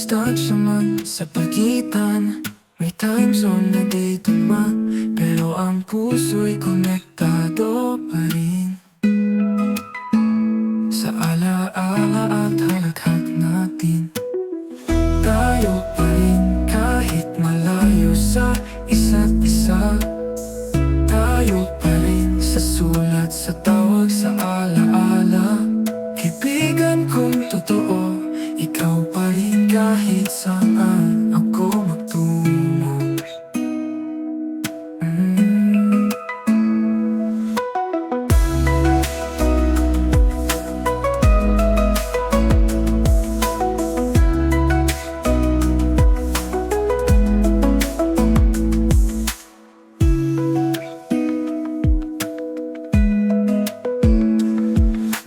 distansya man sa pagitan, may time zone na di tugma, pero ang puso'y konektado pa rin sa alaala at halakhak natin. Tayo pa rin kahit malayo sa isa't isa. Tayo pa rin sa sulat, sa tawag, sa alaala. Kaibigan kong totoo, ikaw pa rin kahit saan ako magtungo.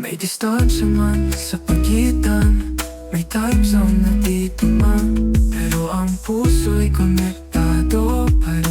May distansya man sa pagitan, may time zone na di tugma, pero ang puso'y konektado pa rin